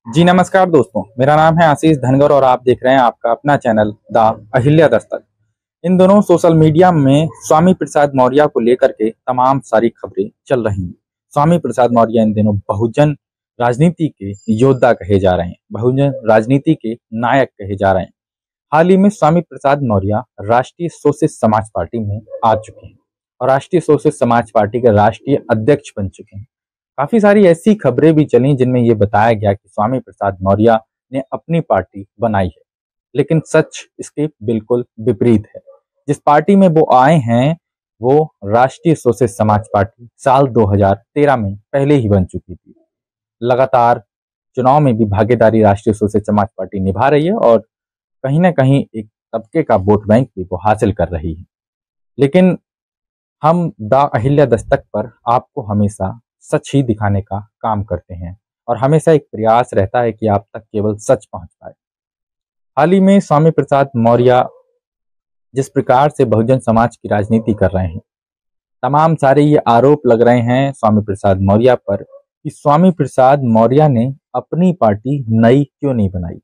जी नमस्कार दोस्तों, मेरा नाम है आशीष धनगर और आप देख रहे हैं आपका अपना चैनल द अहिल्या दस्तक। इन दोनों सोशल मीडिया में स्वामी प्रसाद मौर्य को लेकर के तमाम सारी खबरें चल रही हैं। स्वामी प्रसाद मौर्य इन दिनों बहुजन राजनीति के योद्धा कहे जा रहे हैं, बहुजन राजनीति के नायक कहे जा रहे हैं। हाल ही में स्वामी प्रसाद मौर्य राष्ट्रीय सोशलिस्ट समाज पार्टी में आ चुके हैं और राष्ट्रीय सोशलिस्ट समाज पार्टी के राष्ट्रीय अध्यक्ष बन चुके हैं। काफी सारी ऐसी खबरें भी चली जिनमें ये बताया गया कि स्वामी प्रसाद मौर्य ने अपनी पार्टी बनाई है, लेकिन सच इसके बिल्कुल विपरीत है। जिस पार्टी में वो आए हैं वो राष्ट्रीय सोशलिस्ट समाज पार्टी साल 2013 में पहले ही बन चुकी थी। लगातार चुनाव में भी भागीदारी राष्ट्रीय सोशलिस्ट समाज पार्टी निभा रही है और कहीं ना कहीं एक तबके का वोट बैंक भी वो हासिल कर रही है। लेकिन हम द अहिल्या दस्तक पर आपको हमेशा सच ही दिखाने का काम करते हैं और हमेशा एक प्रयास रहता है कि आप तक केवल सच पहुंच पाए। हाल ही में स्वामी प्रसाद मौर्य जिस प्रकार से बहुजन समाज की राजनीति कर रहे हैं, तमाम सारे ये आरोप लग रहे हैं स्वामी प्रसाद मौर्य पर कि स्वामी प्रसाद मौर्य ने अपनी पार्टी नई क्यों नहीं बनाई।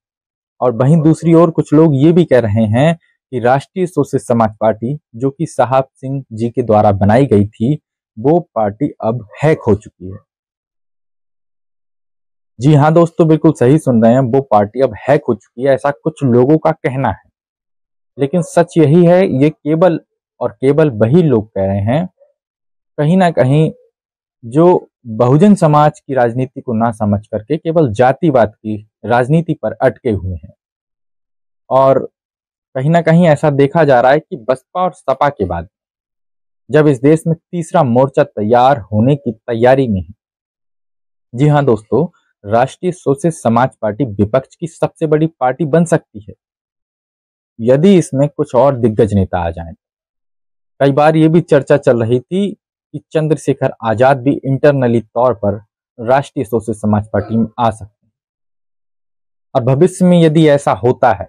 और वहीं दूसरी ओर कुछ लोग ये भी कह रहे हैं कि राष्ट्रीय सोशलिस्ट समाज पार्टी जो कि साहब सिंह जी के द्वारा बनाई गई थी, वो पार्टी अब हैक हो चुकी है। जी हाँ दोस्तों, बिल्कुल सही सुन रहे हैं, वो पार्टी अब हैक हो चुकी है, ऐसा कुछ लोगों का कहना है। लेकिन सच यही है, ये केवल और केवल वही लोग कह रहे हैं कहीं ना कहीं जो बहुजन समाज की राजनीति को ना समझ करके केवल जातिवाद की राजनीति पर अटके हुए हैं। और कहीं ना कहीं ऐसा देखा जा रहा है कि बसपा और सपा के बाद जब इस देश में तीसरा मोर्चा तैयार होने की तैयारी में है, जी हाँ दोस्तों, राष्ट्रीय सोशलिस्ट समाज पार्टी विपक्ष की सबसे बड़ी पार्टी बन सकती है यदि इसमें कुछ और दिग्गज नेता आ जाएं। कई बार ये भी चर्चा चल रही थी कि चंद्रशेखर आजाद भी इंटरनली तौर पर राष्ट्रीय सोशलिस्ट समाज पार्टी में आ सकते हैं। और भविष्य में यदि ऐसा होता है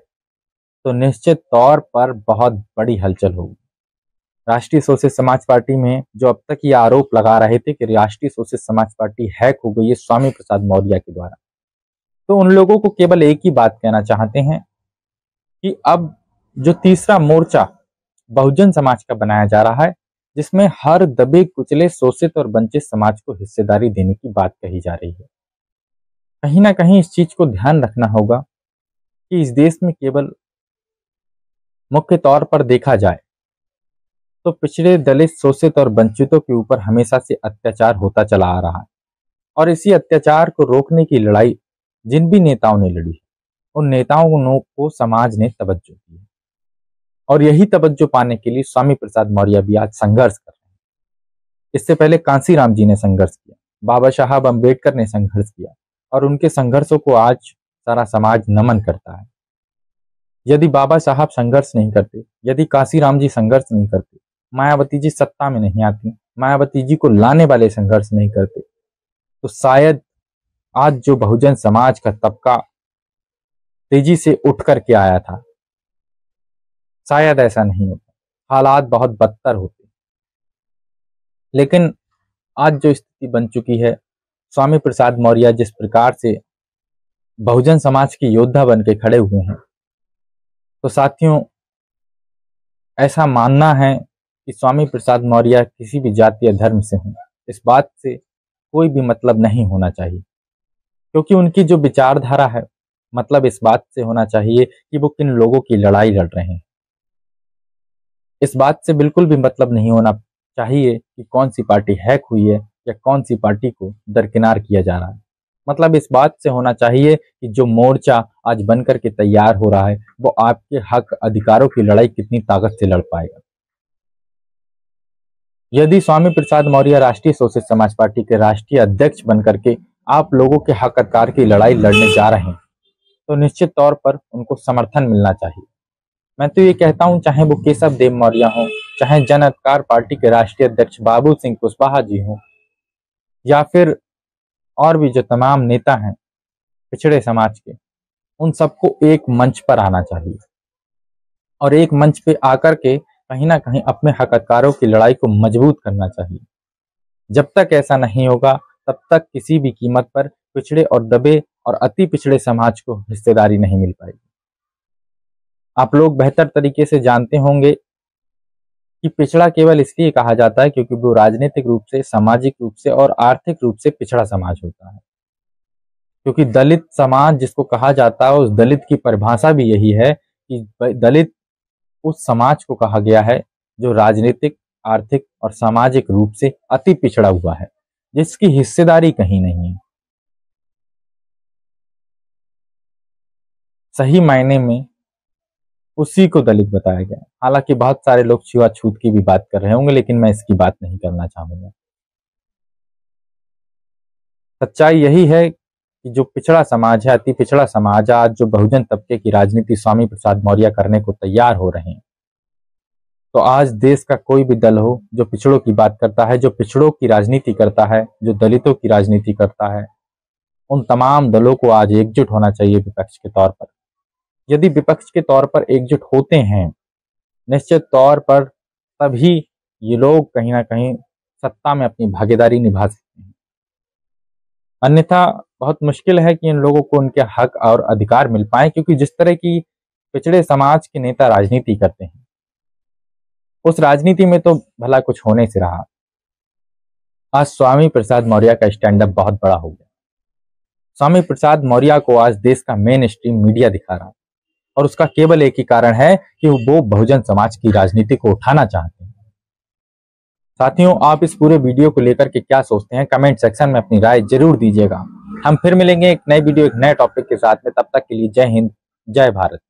तो निश्चित तौर पर बहुत बड़ी हलचल होगी। राष्ट्रीय सोशलिस्ट समाज पार्टी में जो अब तक ये आरोप लगा रहे थे कि राष्ट्रीय सोशलिस्ट समाज पार्टी हैक हो गई है स्वामी प्रसाद मौर्य के द्वारा, तो उन लोगों को केवल एक ही बात कहना चाहते हैं कि अब जो तीसरा मोर्चा बहुजन समाज का बनाया जा रहा है, जिसमें हर दबे कुचले शोषित और वंचित समाज को हिस्सेदारी देने की बात कही जा रही है, कहीं ना कहीं इस चीज को ध्यान रखना होगा कि इस देश में केवल मुख्य तौर पर देखा जाए तो पिछड़े दलित शोषित और वंचितों के ऊपर हमेशा से अत्याचार होता चला आ रहा है। और इसी अत्याचार को रोकने की लड़ाई जिन भी नेताओं ने लड़ी, उन नेताओं को समाज ने तवज्जो दी है। और यही तवज्जो पाने के लिए स्वामी प्रसाद मौर्य भी आज संघर्ष कर रहे हैं। इससे पहले कांसीराम जी ने संघर्ष किया, बाबा साहब अम्बेडकर ने संघर्ष किया और उनके संघर्षों को आज सारा समाज नमन करता है। यदि बाबा साहब संघर्ष नहीं करते, यदि कांसीराम जी संघर्ष नहीं करते, मायावती जी सत्ता में नहीं आती, मायावती जी को लाने वाले संघर्ष नहीं करते, तो शायद आज जो बहुजन समाज का तबका तेजी से उठ करके आया था, शायद ऐसा नहीं होता, हालात बहुत बदतर होते। लेकिन आज जो स्थिति बन चुकी है, स्वामी प्रसाद मौर्य जिस प्रकार से बहुजन समाज के योद्धा बन के खड़े हुए हैं, तो साथियों ऐसा मानना है कि स्वामी प्रसाद मौर्य किसी भी जाति या धर्म से हों, इस बात से कोई भी मतलब नहीं होना चाहिए, क्योंकि उनकी जो विचारधारा है, मतलब इस बात से होना चाहिए कि वो किन लोगों की लड़ाई लड़ रहे हैं। इस बात से बिल्कुल भी मतलब नहीं होना चाहिए कि कौन सी पार्टी हैक हुई है या कौन सी पार्टी को दरकिनार किया जा रहा है। मतलब इस बात से होना चाहिए कि जो मोर्चा आज बनकर के तैयार हो रहा है, वो आपके हक अधिकारों की लड़ाई कितनी ताकत से लड़ पाएगा। यदि स्वामी प्रसाद मौर्य राष्ट्रीय सोशलिस्ट समाज पार्टी के राष्ट्रीय अध्यक्ष बनकर के आप लोगों के हक अधिकार की लड़ाई लड़ने जा रहे हैं, तो निश्चित तौर पर उनको समर्थन मिलना चाहिए। मैं तो ये कहता हूं, चाहे वो केशव देव मौर्य हो, चाहे जन अधिकार पार्टी के राष्ट्रीय अध्यक्ष बाबू सिंह कुशवाहा जी हो, या फिर और भी जो तमाम नेता हैं पिछड़े समाज के, उन सबको एक मंच पर आना चाहिए और एक मंच पे आकर के कहीं ना कहीं अपने हक अधिकारों की लड़ाई को मजबूत करना चाहिए। जब तक ऐसा नहीं होगा, तब तक किसी भी कीमत पर पिछड़े और दबे और अति पिछड़े समाज को हिस्सेदारी नहीं मिल पाएगी। आप लोग बेहतर तरीके से जानते होंगे कि पिछड़ा केवल इसलिए कहा जाता है क्योंकि वो राजनीतिक रूप से, सामाजिक रूप से और आर्थिक रूप से पिछड़ा समाज होता है। क्योंकि दलित समाज जिसको कहा जाता है, उस दलित की परिभाषा भी यही है कि दलित उस समाज को कहा गया है जो राजनीतिक, आर्थिक और सामाजिक रूप से अति पिछड़ा हुआ है, जिसकी हिस्सेदारी कहीं नहीं है। सही मायने में उसी को दलित बताया गया। हालांकि बहुत सारे लोग छुआछूत की भी बात कर रहे होंगे, लेकिन मैं इसकी बात नहीं करना चाहूंगा। सच्चाई यही है कि जो पिछड़ा समाज है, अति पिछड़ा समाज, आज जो बहुजन तबके की राजनीति स्वामी प्रसाद मौर्य करने को तैयार हो रहे हैं, तो आज देश का कोई भी दल हो जो पिछड़ों की बात करता है, जो पिछड़ों की राजनीति करता है, जो दलितों की राजनीति करता है, उन तमाम दलों को आज एकजुट होना चाहिए विपक्ष के तौर पर। यदि विपक्ष के तौर पर एकजुट होते हैं, निश्चित तौर पर तभी ये लोग कहीं ना कहीं सत्ता में अपनी भागीदारी निभा सकते हैं। अन्यथा बहुत मुश्किल है कि इन लोगों को उनके हक और अधिकार मिल पाए, क्योंकि जिस तरह की पिछड़े समाज के नेता राजनीति करते हैं, उस राजनीति में तो भला कुछ होने से रहा। आज स्वामी प्रसाद मौर्य का स्टैंड अप बहुत बड़ा हो गया। स्वामी प्रसाद मौर्य को आज देश का मेन स्ट्रीम मीडिया दिखा रहा है, और उसका केवल एक ही कारण है कि वो बहुजन समाज की राजनीति को उठाना चाहते हैं। साथियों, आप इस पूरे वीडियो को लेकर के क्या सोचते हैं, कमेंट सेक्शन में अपनी राय जरूर दीजिएगा। हम फिर मिलेंगे एक नई वीडियो, एक नए टॉपिक के साथ में। तब तक के लिए जय हिंद, जय भारत।